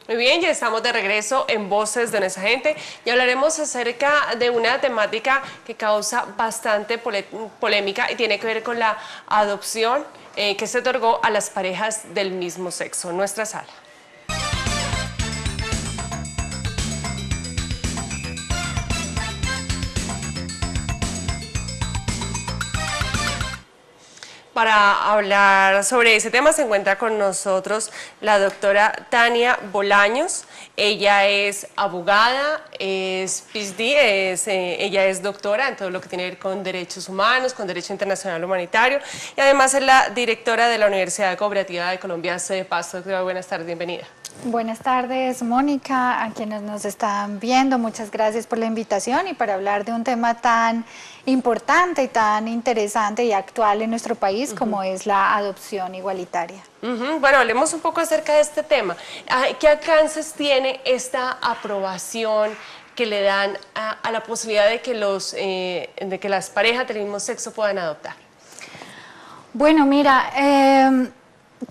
Muy bien, ya estamos de regreso en Voces de Nuestra Gente y hablaremos acerca de una temática que causa bastante polémica y tiene que ver con la adopción que se otorgó a las parejas del mismo sexo en nuestra sala. Para hablar sobre ese tema se encuentra con nosotros la doctora Tania Bolaños. Ella es abogada, es PhD, ella es doctora en todo lo que tiene que ver con derechos humanos, con derecho internacional humanitario y además es la directora de la Universidad Cooperativa de Colombia, sede de Pasto. Doctora, buenas tardes, bienvenida. Buenas tardes, Mónica, a quienes nos están viendo, muchas gracias por la invitación y para hablar de un tema tan importante y tan interesante y actual en nuestro país como es la adopción igualitaria. Bueno, hablemos un poco acerca de este tema. ¿Qué alcances tiene esta aprobación que le dan a la posibilidad de que las parejas del mismo sexo puedan adoptar? Bueno, mira,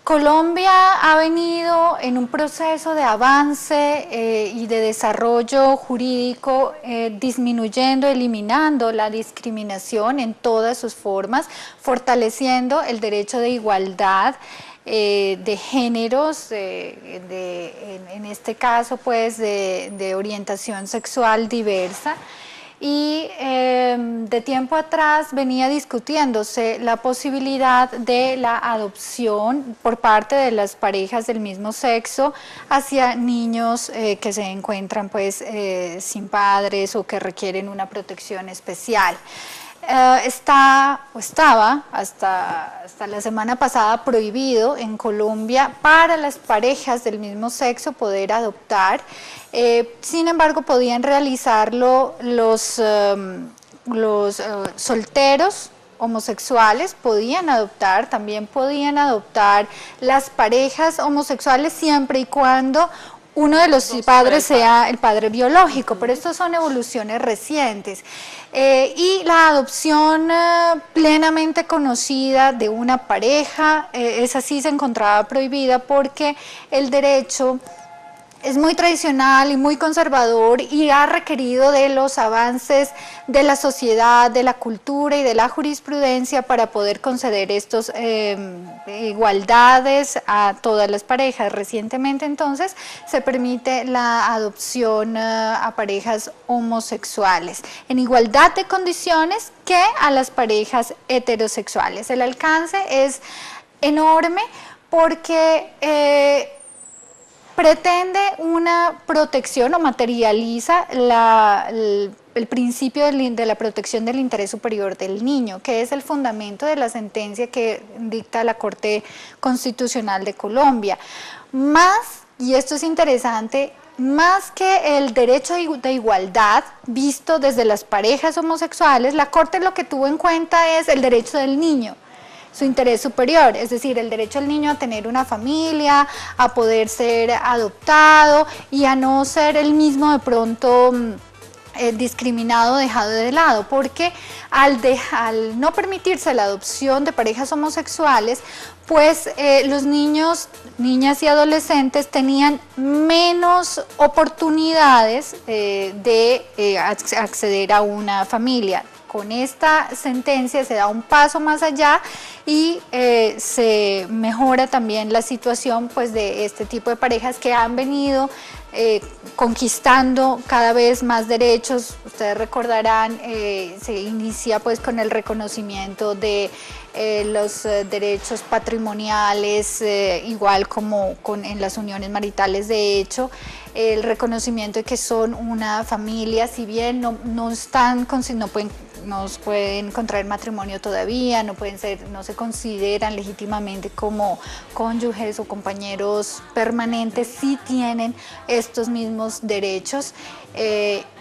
Colombia ha venido en un proceso de avance y de desarrollo jurídico disminuyendo, eliminando la discriminación en todas sus formas, fortaleciendo el derecho de igualdad de géneros, en este caso pues de orientación sexual diversa. Y de tiempo atrás venía discutiéndose la posibilidad de la adopción por parte de las parejas del mismo sexo hacia niños que se encuentran pues sin padres o que requieren una protección especial. Estaba hasta la semana pasada prohibido en Colombia para las parejas del mismo sexo poder adoptar. Sin embargo, podían realizarlo los solteros homosexuales, podían adoptar, también podían adoptar las parejas homosexuales siempre y cuando uno de los padres sea el padre biológico, pero estas son evoluciones recientes. Y la adopción plenamente conocida de una pareja, esa sí se encontraba prohibida porque el derecho es muy tradicional y muy conservador y ha requerido de los avances de la sociedad, de la cultura y de la jurisprudencia para poder conceder estas igualdades a todas las parejas. Recientemente entonces se permite la adopción a parejas homosexuales en igualdad de condiciones que a las parejas heterosexuales. El alcance es enorme porque pretende una protección o materializa el principio de la protección del interés superior del niño, que es el fundamento de la sentencia que dicta la Corte Constitucional de Colombia. Más, y esto es interesante, más que el derecho de igualdad visto desde las parejas homosexuales, la Corte lo que tuvo en cuenta es el derecho del niño, su interés superior, es decir, el derecho del niño a tener una familia, a poder ser adoptado y a no ser el mismo de pronto discriminado, dejado de lado, porque al no permitirse la adopción de parejas homosexuales, pues los niños, niñas y adolescentes tenían menos oportunidades de acceder a una familia. Con esta sentencia se da un paso más allá y se mejora también la situación pues, de este tipo de parejas que han venido conquistando cada vez más derechos. Ustedes recordarán, se inicia pues con el reconocimiento de los derechos patrimoniales, igual como en las uniones maritales de hecho, el reconocimiento de que son una familia, si bien no pueden contraer matrimonio todavía, no se consideran legítimamente como cónyuges o compañeros permanentes, sí tienen estos mismos derechos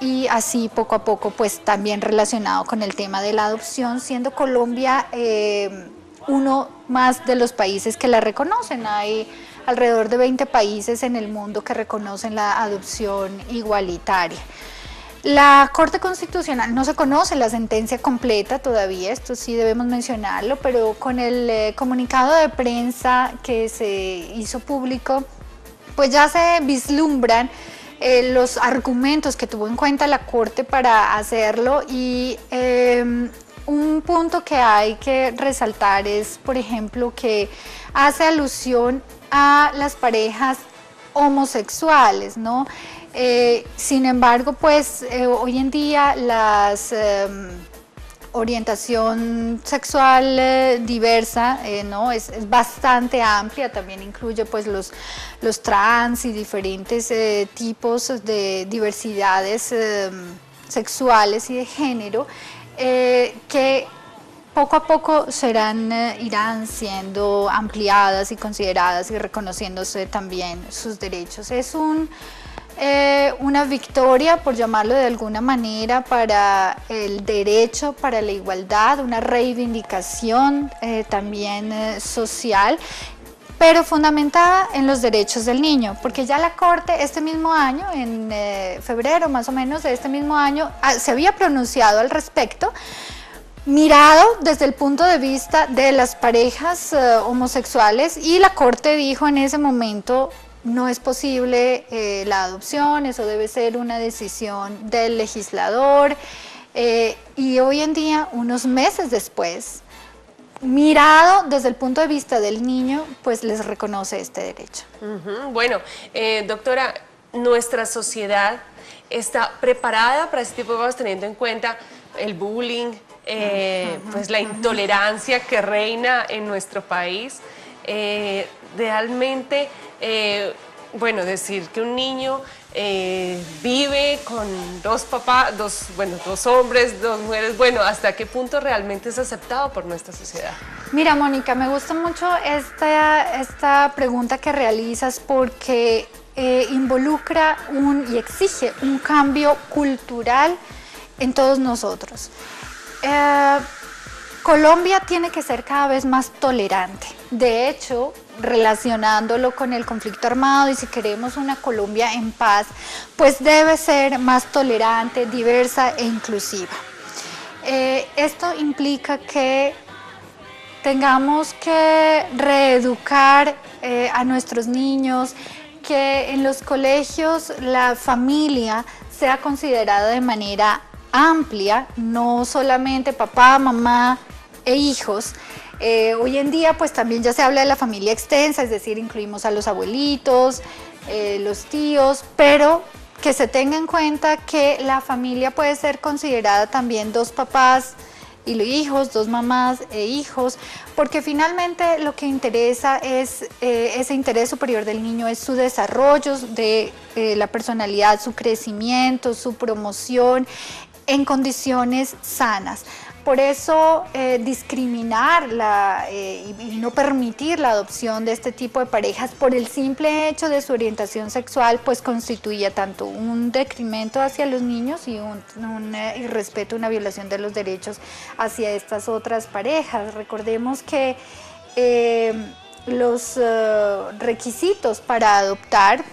y así poco a poco pues también relacionado con el tema de la adopción, siendo Colombia uno más de los países que la reconocen. Hay alrededor de 20 países en el mundo que reconocen la adopción igualitaria. La Corte Constitucional, no se conoce la sentencia completa todavía, esto sí debemos mencionarlo, pero con el comunicado de prensa que se hizo público pues ya se vislumbran los argumentos que tuvo en cuenta la Corte para hacerlo y un punto que hay que resaltar es, por ejemplo, que hace alusión a las parejas homosexuales, ¿no? Sin embargo, pues hoy en día las orientación sexual diversa, ¿no? Es bastante amplia, también incluye pues los trans y diferentes tipos de diversidades sexuales y de género que poco a poco irán siendo ampliadas y consideradas y reconociéndose también sus derechos. Es una victoria, por llamarlo de alguna manera, para el derecho, para la igualdad, una reivindicación también social, pero fundamentada en los derechos del niño, porque ya la Corte este mismo año, en febrero más o menos de este mismo año, se había pronunciado al respecto, mirado desde el punto de vista de las parejas homosexuales, y la Corte dijo en ese momento: no es posible la adopción, eso debe ser una decisión del legislador, y hoy en día, unos meses después, mirado desde el punto de vista del niño, pues les reconoce este derecho. Bueno, doctora, ¿nuestra sociedad está preparada para este tipo de cosas, teniendo en cuenta el bullying, pues la intolerancia que reina en nuestro país? Realmente, bueno, decir que un niño vive con dos papás, dos hombres, dos mujeres, bueno, ¿hasta qué punto realmente es aceptado por nuestra sociedad? Mira, Mónica, me gusta mucho esta pregunta que realizas porque involucra y exige un cambio cultural en todos nosotros. Colombia tiene que ser cada vez más tolerante. De hecho, relacionándolo con el conflicto armado, y si queremos una Colombia en paz, pues debe ser más tolerante, diversa e inclusiva. Esto implica que tengamos que reeducar a nuestros niños, que en los colegios la familia sea considerada de manera amplia, no solamente papá, mamá e hijos. Hoy en día pues también ya se habla de la familia extensa, es decir, incluimos a los abuelitos, los tíos, pero que se tenga en cuenta que la familia puede ser considerada también dos papás y los hijos, dos mamás e hijos, porque finalmente lo que interesa es ese interés superior del niño, es su desarrollo de la personalidad, su crecimiento, su promoción en condiciones sanas. Por eso discriminar y no permitir la adopción de este tipo de parejas por el simple hecho de su orientación sexual, pues constituye tanto un detrimento hacia los niños y un irrespeto, una violación de los derechos hacia estas otras parejas. Recordemos que los requisitos para adoptar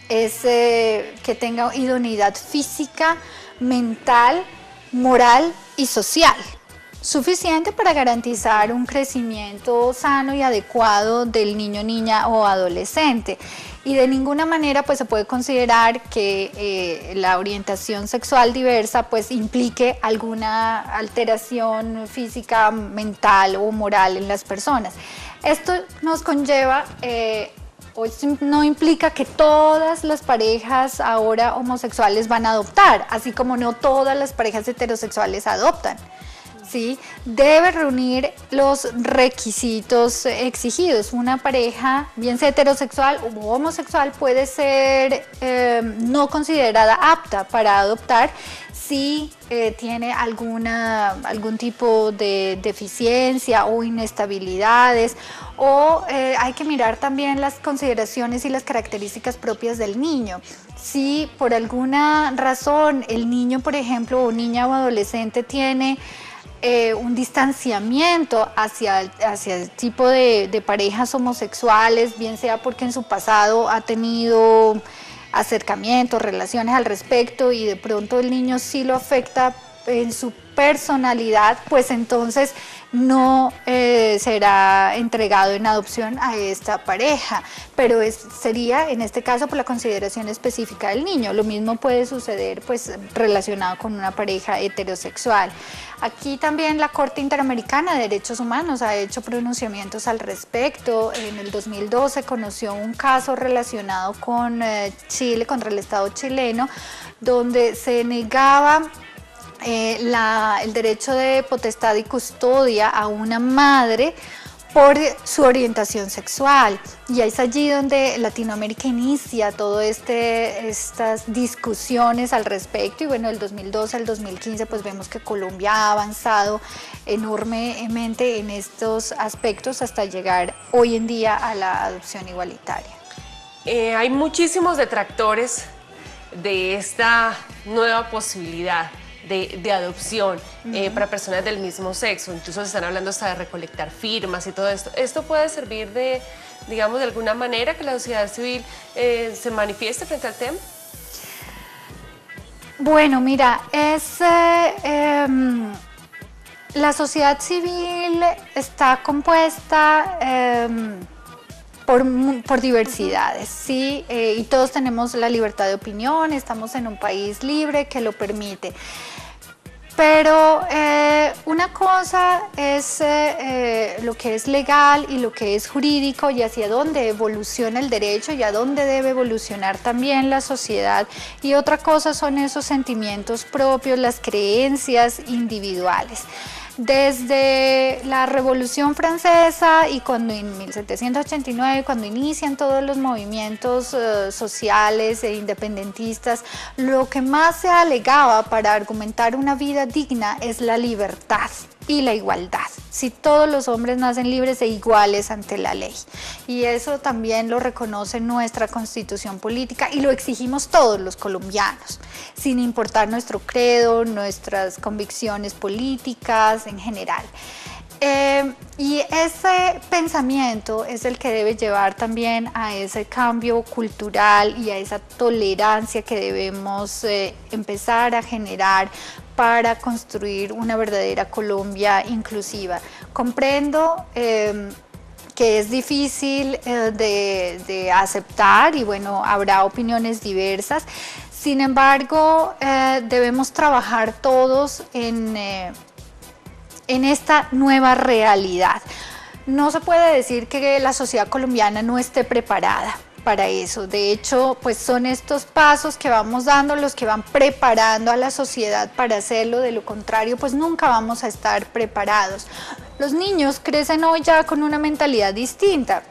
es que tenga idoneidad física, mental, moral y social, suficiente para garantizar un crecimiento sano y adecuado del niño, niña o adolescente. Y de ninguna manera pues se puede considerar que la orientación sexual diversa pues implique alguna alteración física, mental o moral en las personas. Esto nos conlleva hoy no implica que todas las parejas ahora homosexuales van a adoptar, así como no todas las parejas heterosexuales adoptan, ¿sí? Debe reunir los requisitos exigidos. Una pareja, bien sea heterosexual o homosexual, puede ser no considerada apta para adoptar si tiene algún tipo de deficiencia o inestabilidades, o hay que mirar también las consideraciones y las características propias del niño. Si por alguna razón el niño, por ejemplo, o niña o adolescente tiene un distanciamiento hacia el tipo de parejas homosexuales, bien sea porque en su pasado ha tenido acercamientos, relaciones al respecto, y de pronto el niño sí lo afecta en su personalidad, pues entonces no será entregado en adopción a esta pareja, pero sería en este caso por la consideración específica del niño. Lo mismo puede suceder pues relacionado con una pareja heterosexual. Aquí también la Corte Interamericana de Derechos Humanos ha hecho pronunciamientos al respecto. En el 2012 conoció un caso relacionado con Chile, contra el Estado chileno, donde se negaba el derecho de potestad y custodia a una madre por su orientación sexual, y es allí donde Latinoamérica inicia todas estas discusiones al respecto. Y bueno, del 2012 al 2015 pues vemos que Colombia ha avanzado enormemente en estos aspectos hasta llegar hoy en día a la adopción igualitaria. Hay muchísimos detractores de esta nueva posibilidad de adopción para personas del mismo sexo. Incluso se están hablando hasta de recolectar firmas y todo esto. ¿Esto puede servir de, digamos, de alguna manera que la sociedad civil se manifieste frente al tema? Bueno, mira, la sociedad civil está compuesta por diversidades, ¿sí? Y todos tenemos la libertad de opinión, estamos en un país libre que lo permite. Pero una cosa es lo que es legal y lo que es jurídico, y hacia dónde evoluciona el derecho y a dónde debe evolucionar también la sociedad. Y otra cosa son esos sentimientos propios, las creencias individuales. Desde la Revolución Francesa y cuando en 1789, cuando inician todos los movimientos sociales e independentistas, lo que más se alegaba para argumentar una vida digna es la libertad y la igualdad. Si todos los hombres nacen libres e iguales ante la ley. Y eso también lo reconoce nuestra Constitución política y lo exigimos todos los colombianos, sin importar nuestro credo, nuestras convicciones políticas en general. Y ese pensamiento es el que debe llevar también a ese cambio cultural y a esa tolerancia que debemos empezar a generar para construir una verdadera Colombia inclusiva. Comprendo que es difícil de aceptar y bueno, habrá opiniones diversas. Sin embargo, debemos trabajar todos en esta nueva realidad. No se puede decir que la sociedad colombiana no esté preparada para eso. De hecho, pues son estos pasos que vamos dando los que van preparando a la sociedad para hacerlo. De lo contrario, pues nunca vamos a estar preparados. Los niños crecen hoy ya con una mentalidad distinta.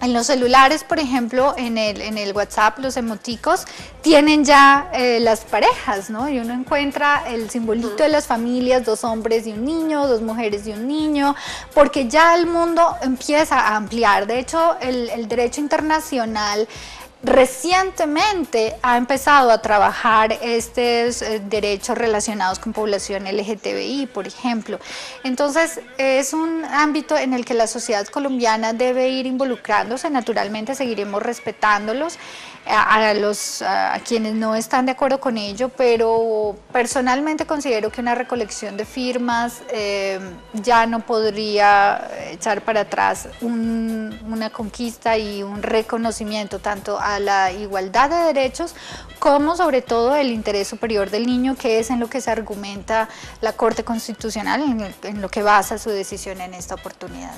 En los celulares, por ejemplo, en el WhatsApp, los emoticos tienen ya las parejas, ¿no? Y uno encuentra el simbolito de las familias, 2 hombres y un niño, 2 mujeres y un niño, porque ya el mundo empieza a ampliar. De hecho, el derecho internacional recientemente ha empezado a trabajar estos derechos relacionados con población LGTBI, por ejemplo. Entonces, es un ámbito en el que la sociedad colombiana debe ir involucrándose. Naturalmente, seguiremos respetándolos a quienes no están de acuerdo con ello, pero personalmente considero que una recolección de firmas ya no podría echar para atrás una conquista y un reconocimiento tanto a la igualdad de derechos como sobre todo el interés superior del niño, que es en lo que se argumenta la Corte Constitucional, en lo que basa su decisión en esta oportunidad.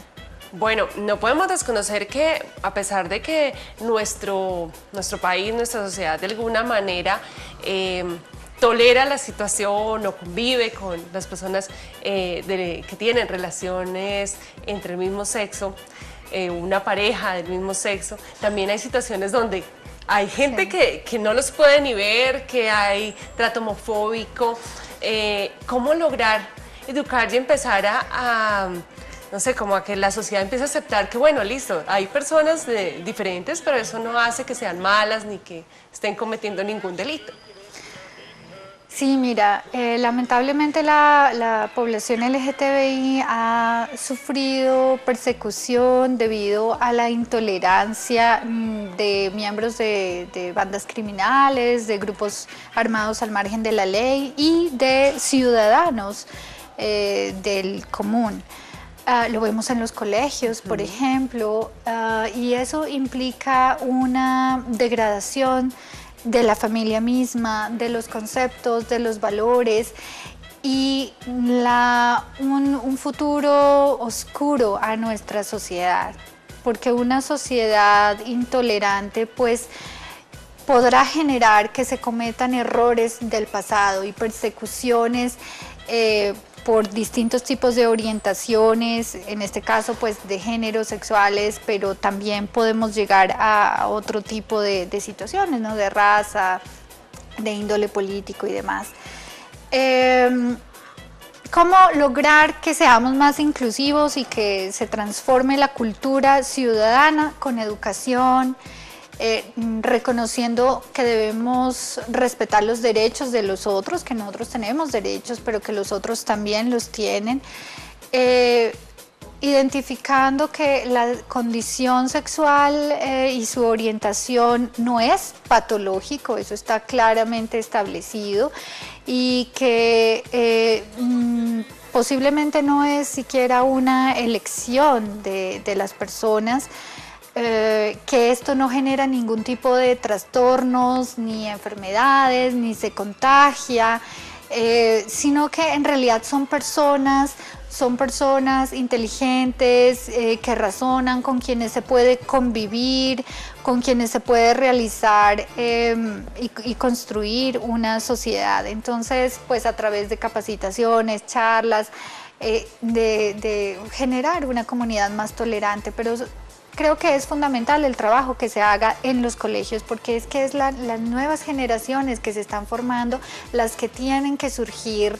Bueno, no podemos desconocer que a pesar de que nuestro país, nuestra sociedad de alguna manera tolera la situación o convive con las personas que tienen relaciones entre el mismo sexo, una pareja del mismo sexo, también hay situaciones donde hay gente que no los puede ni ver, que hay trato homofóbico. ¿Cómo lograr educar y empezar no sé, como a que la sociedad empiece a aceptar que, bueno, listo, hay personas diferentes, pero eso no hace que sean malas ni que estén cometiendo ningún delito? Sí, mira, lamentablemente la población LGTBI ha sufrido persecución debido a la intolerancia de miembros de bandas criminales, de grupos armados al margen de la ley y de ciudadanos del común. Lo vemos en los colegios, por ejemplo, y eso implica una degradación de la familia misma, de los conceptos, de los valores y un futuro oscuro a nuestra sociedad, porque una sociedad intolerante pues podrá generar que se cometan errores del pasado y persecuciones por distintos tipos de orientaciones, en este caso pues de géneros sexuales, pero también podemos llegar a otro tipo de situaciones, ¿no? De raza, de índole político y demás. ¿Cómo lograr que seamos más inclusivos y que se transforme la cultura ciudadana con educación? Reconociendo que debemos respetar los derechos de los otros, que nosotros tenemos derechos, pero que los otros también los tienen, identificando que la condición sexual y su orientación no es patológico, eso está claramente establecido, y que posiblemente no es siquiera una elección de las personas, que esto no genera ningún tipo de trastornos, ni enfermedades, ni se contagia, sino que en realidad son personas inteligentes, que razonan, con quienes se puede convivir, con quienes se puede realizar y construir una sociedad. Entonces, pues a través de capacitaciones, charlas, de generar una comunidad más tolerante, pero creo que es fundamental el trabajo que se haga en los colegios, porque es que es las nuevas generaciones que se están formando las que tienen que surgir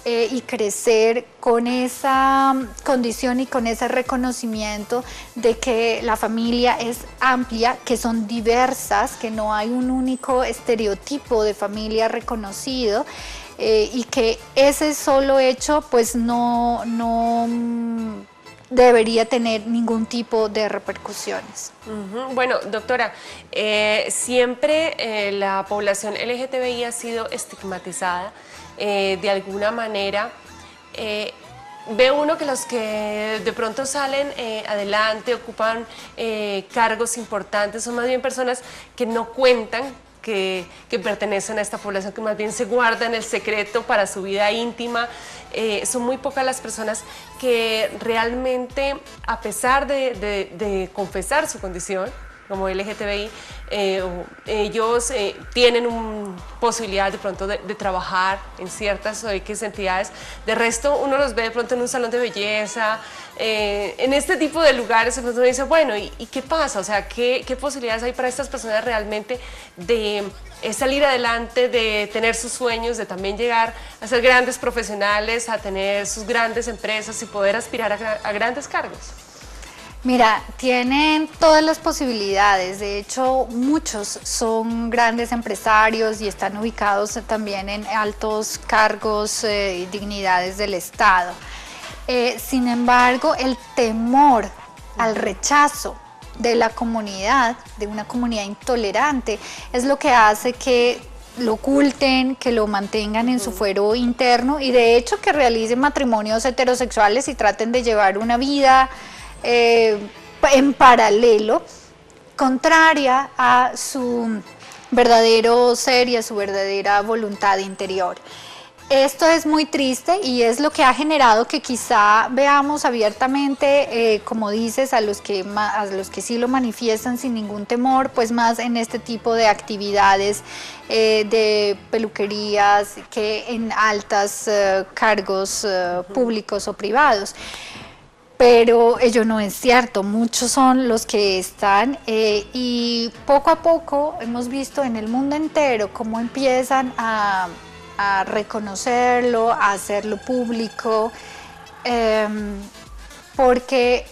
y crecer con esa condición y con ese reconocimiento de que la familia es amplia, que son diversas, que no hay un único estereotipo de familia reconocido, y que ese solo hecho pues no debería tener ningún tipo de repercusiones. Bueno, doctora, siempre la población LGTBI ha sido estigmatizada de alguna manera. Ve uno que los que de pronto salen adelante, ocupan cargos importantes, son más bien personas que no cuentan que pertenecen a esta población, que más bien se guardan el secreto para su vida íntima. Son muy pocas las personas que realmente, a pesar de confesar su condición como LGTBI, ellos tienen posibilidad de pronto de trabajar en ciertas X entidades. De resto, uno los ve de pronto en un salón de belleza, en este tipo de lugares. Entonces uno dice, bueno, ¿y qué pasa? O sea, ¿qué posibilidades hay para estas personas realmente de salir adelante, de tener sus sueños, de también llegar a ser grandes profesionales, a tener sus grandes empresas y poder aspirar a grandes cargos? Mira, tienen todas las posibilidades. De hecho, muchos son grandes empresarios y están ubicados también en altos cargos y dignidades del Estado. Sin embargo, el temor al rechazo de la comunidad, de una comunidad intolerante, es lo que hace que lo oculten, que lo mantengan en su fuero interno y de hecho que realicen matrimonios heterosexuales y traten de llevar una vida en paralelo, contraria a su verdadero ser y a su verdadera voluntad interior. Esto es muy triste y es lo que ha generado que quizá veamos abiertamente, como dices, a los que sí lo manifiestan sin ningún temor, pues más en este tipo de actividades de peluquerías que en altos cargos públicos o privados. Pero ello no es cierto, muchos son los que están y poco a poco hemos visto en el mundo entero cómo empiezan a reconocerlo, a hacerlo público, porque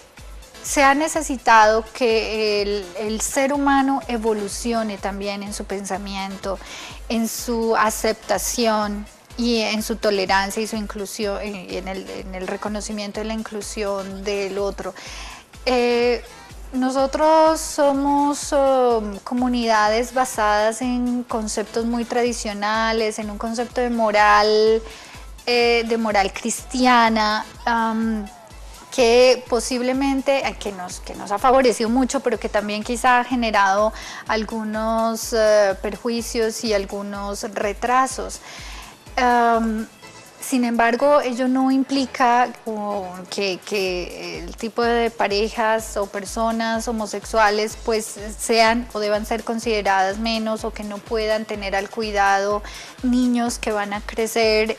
se ha necesitado que el ser humano evolucione también en su pensamiento, en su aceptación y en su tolerancia y su inclusión, en el reconocimiento de la inclusión del otro. Nosotros somos comunidades basadas en conceptos muy tradicionales, en un concepto de moral cristiana, que posiblemente, que nos ha favorecido mucho, pero que también quizá ha generado algunos perjuicios y algunos retrasos. Sin embargo, ello no implica que el tipo de parejas o personas homosexuales pues sean o deban ser consideradas menos, o que no puedan tener al cuidado niños que van a crecer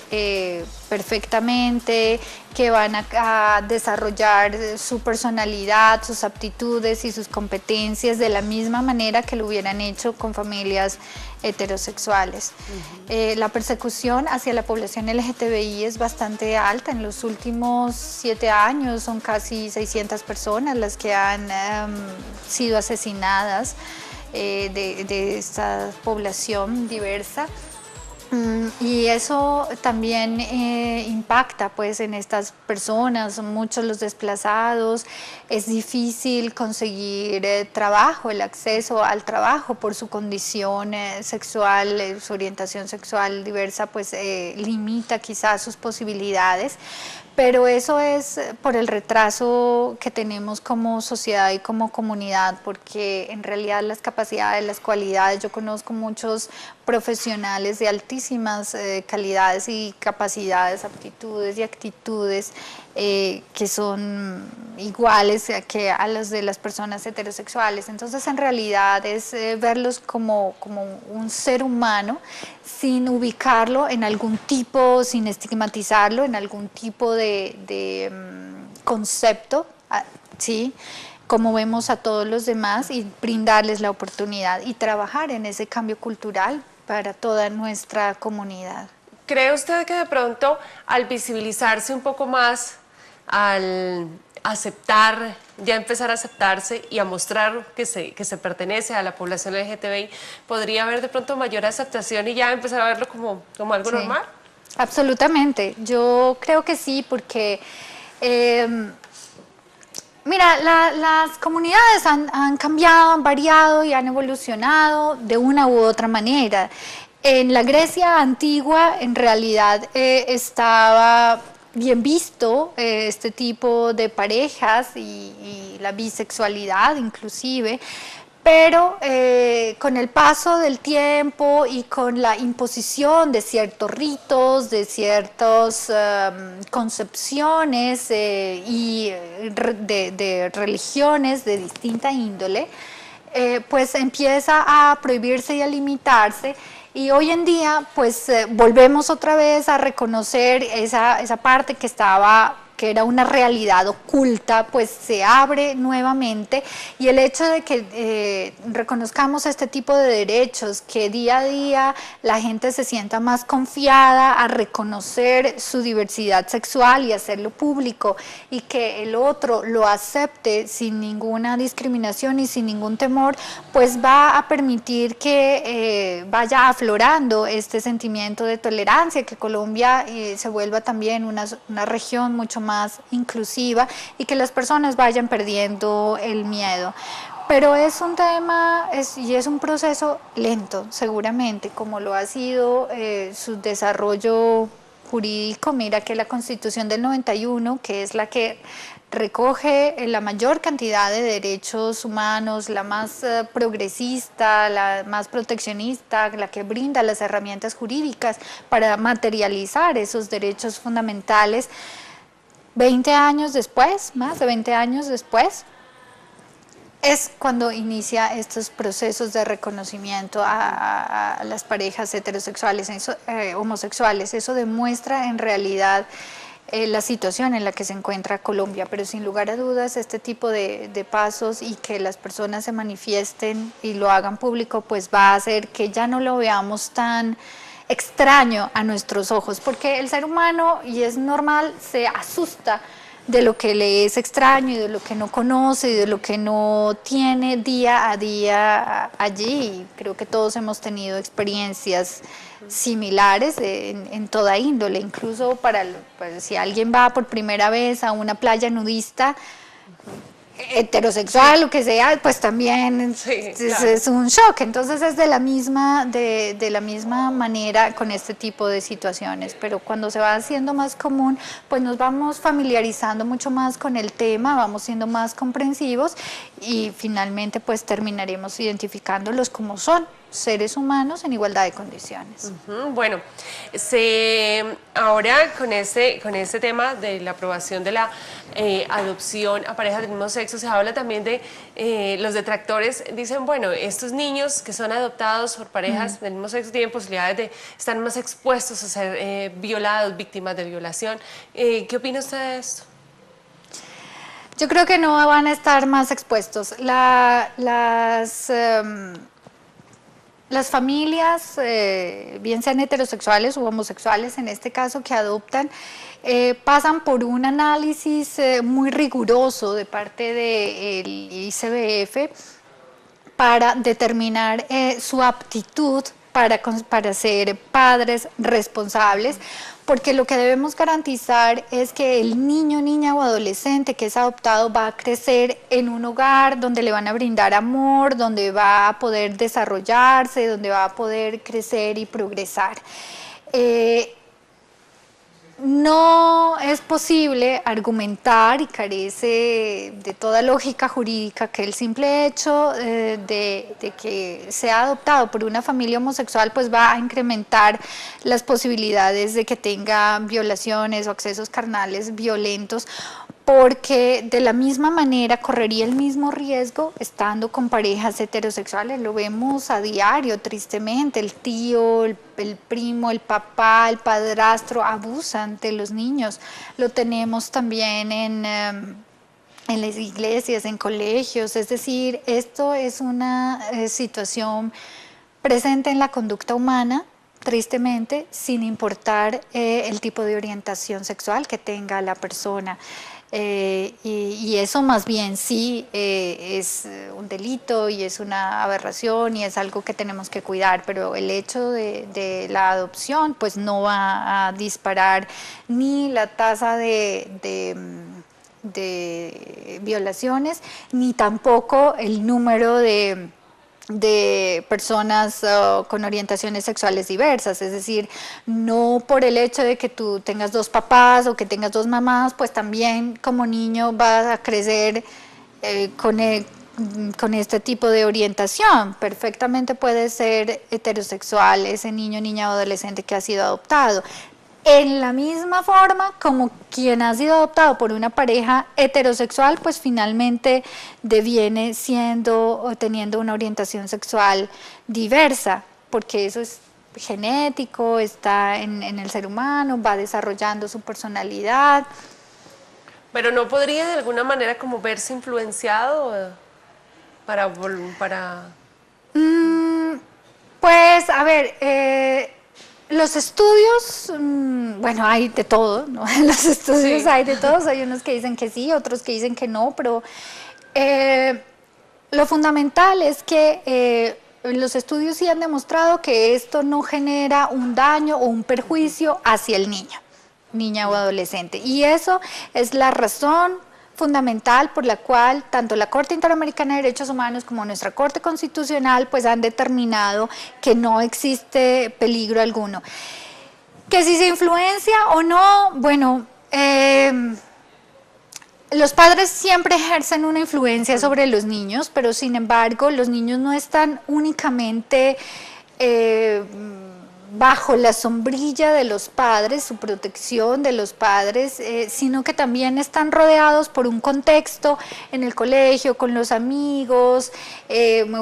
perfectamente, que van a desarrollar su personalidad, sus aptitudes y sus competencias de la misma manera que lo hubieran hecho con familias heterosexuales. La persecución hacia la población LGTBI es bastante alta. En los últimos 7 años son casi 600 personas las que han sido asesinadas de esta población diversa. Y eso también impacta pues en estas personas, son muchos los desplazados, es difícil conseguir trabajo, el acceso al trabajo por su condición sexual, su orientación sexual diversa pues limita quizás sus posibilidades. Pero eso es por el retraso que tenemos como sociedad y como comunidad, porque en realidad las capacidades, las cualidades, yo conozco muchos profesionales de altísimas calidades y capacidades, aptitudes y actitudes que son iguales que a las de las personas heterosexuales. Entonces en realidad es verlos como un ser humano, sin ubicarlo en algún tipo, sin estigmatizarlo en algún tipo de concepto, ¿sí?, como vemos a todos los demás, y brindarles la oportunidad y trabajar en ese cambio cultural para toda nuestra comunidad. ¿Cree usted que de pronto al visibilizarse un poco más, al aceptar, ya empezar a aceptarse y a mostrar que se pertenece a la población LGTBI, podría haber de pronto mayor aceptación y ya empezar a verlo como algo normal? Absolutamente, yo creo que sí, porque mira, las comunidades han cambiado, han variado y han evolucionado de una u otra manera. En la Grecia antigua, en realidad, estaba bien visto este tipo de parejas y la bisexualidad inclusive, pero con el paso del tiempo y con la imposición de ciertos ritos, de ciertas concepciones y de religiones de distinta índole, pues empieza a prohibirse y a limitarse. Y hoy en día, pues volvemos otra vez a reconocer esa parte que era una realidad oculta, pues se abre nuevamente, y el hecho de que reconozcamos este tipo de derechos, que día a día la gente se sienta más confiada a reconocer su diversidad sexual y hacerlo público, y que el otro lo acepte sin ninguna discriminación y sin ningún temor, pues va a permitir que vaya aflorando este sentimiento de tolerancia, que Colombia se vuelva también una región mucho más inclusiva, y que las personas vayan perdiendo el miedo. Pero es un tema y es un proceso lento, seguramente, como lo ha sido su desarrollo jurídico. Mira que la Constitución del 91, que es la que recoge la mayor cantidad de derechos humanos, la más progresista, la más proteccionista, la que brinda las herramientas jurídicas para materializar esos derechos fundamentales, 20 años después, más de 20 años después, es cuando inicia estos procesos de reconocimiento a las parejas heterosexuales, homosexuales. Eso demuestra en realidad la situación en la que se encuentra Colombia, pero sin lugar a dudas este tipo de pasos, y que las personas se manifiesten y lo hagan público, pues va a hacer que ya no lo veamos tan extraño a nuestros ojos, porque el ser humano, y es normal, se asusta de lo que le es extraño y de lo que no conoce y de lo que no tiene día a día allí. Creo que todos hemos tenido experiencias similares en toda índole, incluso pues, si alguien va por primera vez a una playa nudista, heterosexual, lo que sea, pues también es un shock. Entonces es de la misma manera con este tipo de situaciones, pero cuando se va haciendo más común, pues nos vamos familiarizando mucho más con el tema, vamos siendo más comprensivos y finalmente pues terminaremos identificándolos como son seres humanos en igualdad de condiciones. Bueno, ahora con este tema de la aprobación de la adopción a parejas del mismo sexo, se habla también de los detractores, dicen, bueno, estos niños que son adoptados por parejas del mismo sexo tienen posibilidades de estar más expuestos a ser violados, víctimas de violación. ¿Qué opina usted de esto? Yo creo que no van a estar más expuestos. Las familias, bien sean heterosexuales u homosexuales en este caso, que adoptan, pasan por un análisis muy riguroso de parte del ICBF para determinar su aptitud para ser padres responsables, porque lo que debemos garantizar es que el niño, niña o adolescente que es adoptado va a crecer en un hogar donde le van a brindar amor, donde va a poder desarrollarse, donde va a poder crecer y progresar. No es posible argumentar y carece de toda lógica jurídica que el simple hecho de que sea adoptado por una familia homosexual pues va a incrementar las posibilidades de que tenga violaciones o accesos carnales violentos, porque de la misma manera correría el mismo riesgo estando con parejas heterosexuales. Lo vemos a diario, tristemente, el tío, el primo, el papá, el padrastro abusan de los niños. Lo tenemos también en las iglesias, en colegios, es decir, esto es una situación presente en la conducta humana, tristemente, sin importar el tipo de orientación sexual que tenga la persona. Y eso más bien sí es un delito y es una aberración y es algo que tenemos que cuidar, pero el hecho de la adopción pues no va a disparar ni la tasa de violaciones ni tampoco el número de personas con orientaciones sexuales diversas, es decir, no por el hecho de que tú tengas dos papás o que tengas dos mamás, pues también como niño vas a crecer con este tipo de orientación. Perfectamente puede ser heterosexual ese niño, niña o adolescente que ha sido adoptado. En la misma forma como quien ha sido adoptado por una pareja heterosexual, pues finalmente deviene siendo o teniendo una orientación sexual diversa, porque eso es genético, está en el ser humano, va desarrollando su personalidad. Pero no podría de alguna manera como verse influenciado para... Pues, a ver... los estudios, bueno, hay de todo, ¿no? En los estudios hay de todos, hay unos que dicen que sí, otros que dicen que no, pero lo fundamental es que los estudios sí han demostrado que esto no genera un daño o un perjuicio hacia el niño, niña o adolescente. Y eso es la razón fundamental por la cual tanto la Corte Interamericana de Derechos Humanos como nuestra Corte Constitucional pues han determinado que no existe peligro alguno. Que si se influencia o no, bueno, los padres siempre ejercen una influencia sobre los niños, pero sin embargo los niños no están únicamente bajo la sombrilla de los padres, su protección de los padres, sino que también están rodeados por un contexto en el colegio, con los amigos, o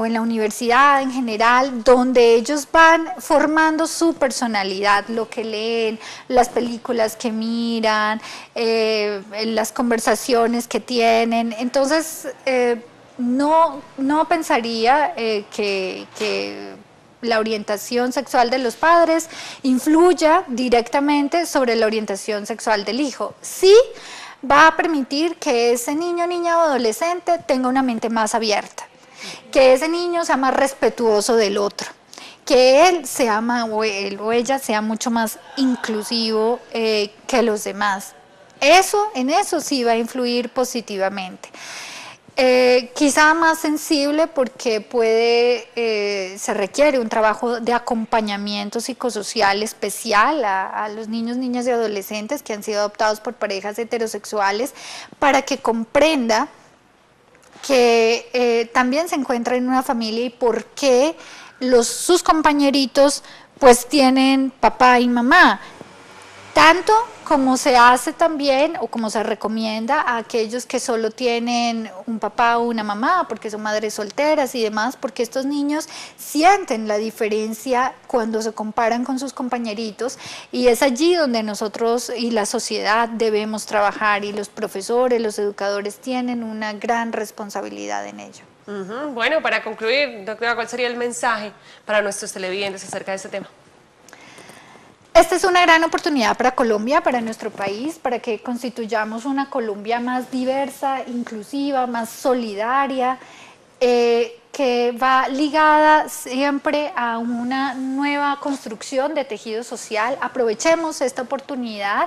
en la universidad en general, donde ellos van formando su personalidad, lo que leen, las películas que miran, las conversaciones que tienen. Entonces, no pensaría que la orientación sexual de los padres influya directamente sobre la orientación sexual del hijo. Sí, va a permitir que ese niño, niña o adolescente tenga una mente más abierta, que ese niño sea más respetuoso del otro, que él sea o él o ella sea mucho más inclusivo que los demás. En eso sí va a influir positivamente. Quizá más sensible porque se requiere un trabajo de acompañamiento psicosocial especial a los niños, niñas y adolescentes que han sido adoptados por parejas heterosexuales para que comprenda que también se encuentra en una familia y por qué sus compañeritos pues tienen papá y mamá. Tanto como se hace también o como se recomienda a aquellos que solo tienen un papá o una mamá porque son madres solteras y demás, porque estos niños sienten la diferencia cuando se comparan con sus compañeritos y es allí donde nosotros y la sociedad debemos trabajar y los profesores, los educadores tienen una gran responsabilidad en ello. Bueno, para concluir, doctora, ¿cuál sería el mensaje para nuestros televidentes acerca de este tema? Esta es una gran oportunidad para Colombia, para nuestro país, para que constituyamos una Colombia más diversa, inclusiva, más solidaria, que va ligada siempre a una nueva construcción de tejido social. Aprovechemos esta oportunidad.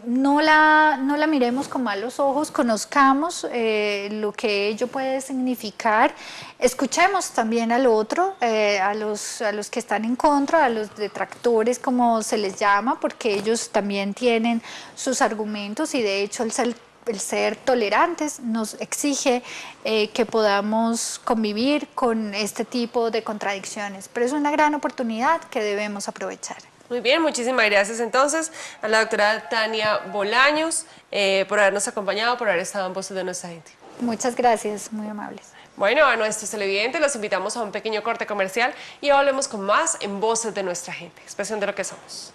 No la miremos con malos ojos, conozcamos lo que ello puede significar, escuchemos también al otro, a los que están en contra, a los detractores como se les llama, porque ellos también tienen sus argumentos y de hecho el ser tolerantes nos exige que podamos convivir con este tipo de contradicciones, pero es una gran oportunidad que debemos aprovechar. Muy bien, muchísimas gracias entonces a la doctora Tania Bolaños por habernos acompañado, por haber estado en Voces de Nuestra Gente. Muchas gracias, muy amables. Bueno, a nuestros televidentes los invitamos a un pequeño corte comercial y hablemos con más en Voces de Nuestra Gente, expresión de lo que somos.